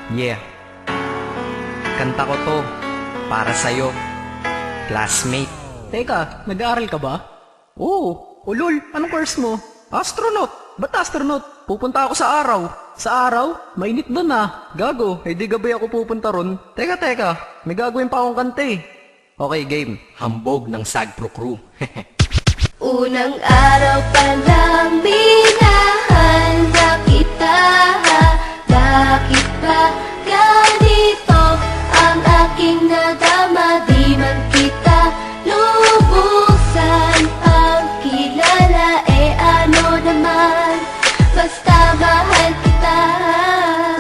Yeah, kanta ko to para sa'yo, classmate. Teka, nag-aaral ka ba? Oo. Ulol, anong course mo? Astronaut. Ba't astronaut? Pupunta ako sa araw. Sa araw? Mainit doon ah. Gago, di gabi ako pupunta ron. Teka, may gagawin pa akong kanta eh. Okay, game. Hambog ng Sagpro Crew. Unang araw pa lang minahanda kita. Bakit ba ganito ang aking nadama? Di man kita lubusan ang kilala. Ano naman, basta mahal kita.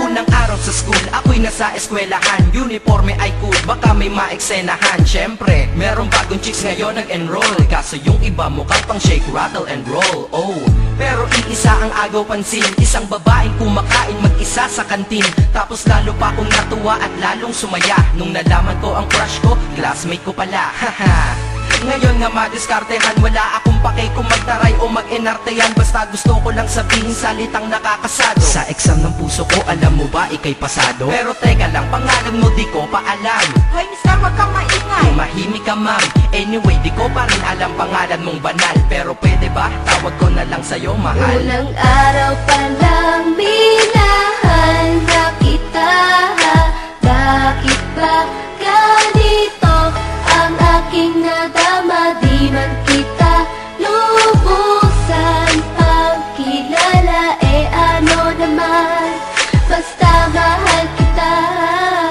Unang araw sa school, ako'y nasa eskwelahan. Uniforme ay cool, baka may maeksenahan. Syempre, merong bagong chicks ngayon nag-enroll. Kaso yung iba mukhang pang shake, rattle and roll. Oh, pero iisa ang agaw pansin. Isang babaeng kumakain mag-isa sa kantin. Tapos lalo pa akong natuwa at lalong sumaya nung nalaman ko ang crush ko, classmate ko pala. Haha. Ngayon nga madiskartehan, wala akong pake kung magtaray o mag-enartehan. Basta gusto ko lang sabihin salitang nakakasado. Sa exam ng puso ko, alam mo ba ikay pasado? Pero teka lang, pangalan mo di ko pa alam. Hoy mister, wag kang maingay. Tumahimik ka ma'am. Anyway, di ko pa rin alam pangalan mong banal. Pero pwede ba, tawag ko na lang sa'yo mahal. Unang araw pa lang minahanda kita. Bakit ba ganito ang aking nadama? Di man kita lubusan ang kilala. Ano naman, basta mahal kita.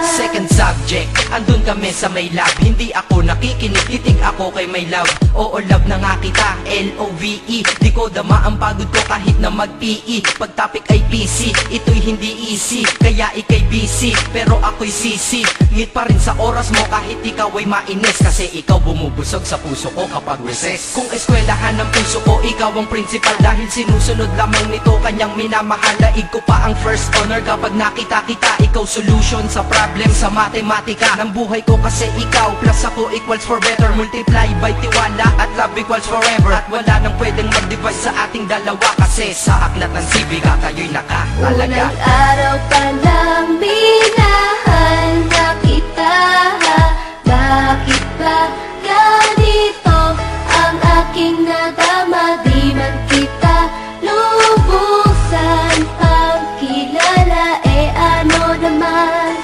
Second subject, andun kami sa may lab. Hindi ako nakikinig, titig ako kay may love. Oo, love na nga kita, L-O-V-E. Di ko dama ang pagod ko kahit na mag-PE. Pag topic ay PC, ito'y hindi easy. Kaya ikay busy, pero ako'y sisi. Ngit pa rin sa oras mo kahit ikaw ay mainis. Kasi ikaw bumubusog sa puso ko kapag recess. Kung eskwelahan ng puso ko, ikaw ang principal. Dahil sinusunod lamang nito kanyang minamahal. Daig ko pa ang first honor kapag nakita kita. Ikaw solution sa problem sa matematika ng buhay ko. Kasi ikaw plus ako equals for better. Multiply by tiwala at love equals forever. At wala nang pwedeng mag-divide sa ating dalawa. Kasi sa aklat ng sibiga kayo'y nakatalaga. Unang araw pa lang minahanda kita. Bakit ba ganito ang aking nadama? Di man kita lubusan ang kilala. Ano naman,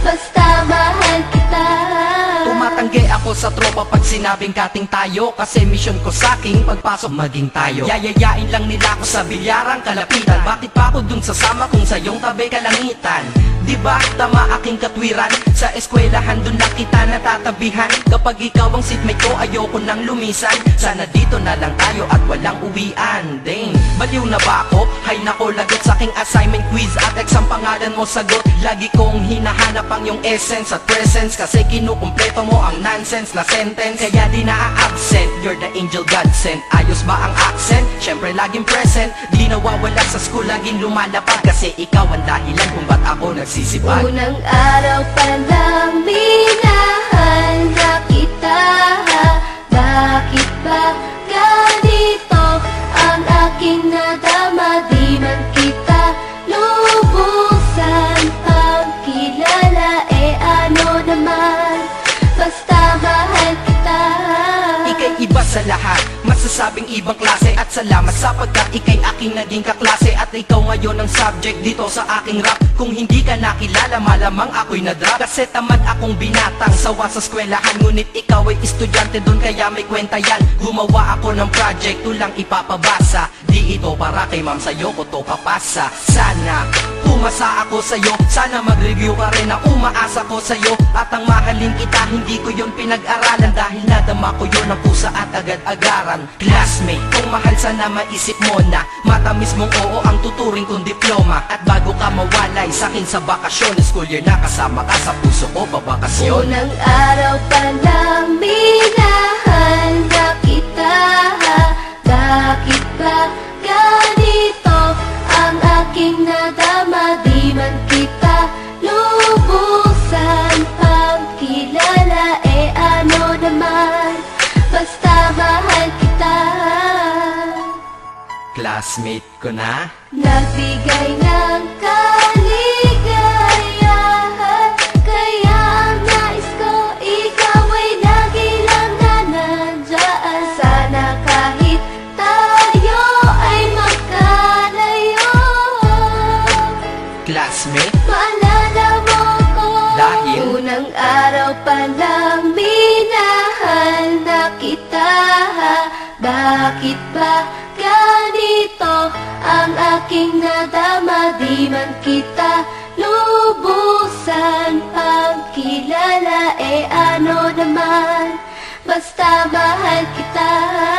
basta mahal kita. Tumatanggi ako sa tropa pag sinabing kating tayo. Kasi mission ko sa'king pagpasok maging tayo. Yayayain lang nila ako sa bilyarang kalapitan. Bakit pa ako dun sasama kung sa iyong tabi kalangitan? Diba tama aking katwiran? Sa eskwelahan dun lang kita natatabihan. Kapag ikaw ang seatmate ko, ayoko nang lumisan. Sana dito na lang tayo at walang uwian. Dang, baliw na ba ako? Hay nako, lagot sa aking assignment quiz at exam pangalan mo sagot. Lagi kong hinahanap ang yung essence at presence. Kasi kinukumpleto mo ang nonsense na sentence. Kaya di na-absent, you're the angel God sent. Ayos ba ang accent? Syempre laging present. Di nawawala sa school, laging lumalapag. Kasi ikaw ang dahilan kung ba't ako nagsisipag. Unang araw pa lang minahanda kita. Bakit ba ganito ang aking nadama? Di man kita lubusan ang kilala. Ano naman, basta mahal kita. Ika'y iba sa lahat, masasabing ibang klase. At salamat sapagkat ika'y aking naging kaklase. At ikaw ngayon ang subject dito sa aking rap. Kung hindi ka nakilala, malamang ako'y na-drop. Kasi tamad akong binatang sawa sa eskwelahan. Ngunit ikaw ay estudyante dun, kaya may kwenta yan. Gumawa ako ng project, tulang ipapabasa. Di ito para kay ma'am, sa'yo ko to papasa. Sana pumasa ako sa'yo, sana mag-review ka rin na umaasa ko sa'yo. At ang mahalin kita, hindi ko yun pinag-aralan. Dahil nadama ko yun ang pusa at agad-agaran. Classmate, kung mahal sana maisip mo na matamis mong oo ang tuturing kong diploma. At bago ka mawalay sa'kin sa bakasyon, school year na kasama ka sa puso ko babakasyon. Unang araw pa lang minahanda kita. Bakit ba ganito ang aking nadama? Di man kita lubusan ang kilala. Ano naman, basta mahal kita. Classmate ko na. Nagbigay ng kaligaya. aking nadama, di man kita lubusan pagkilala, ano naman, basta mahal kita.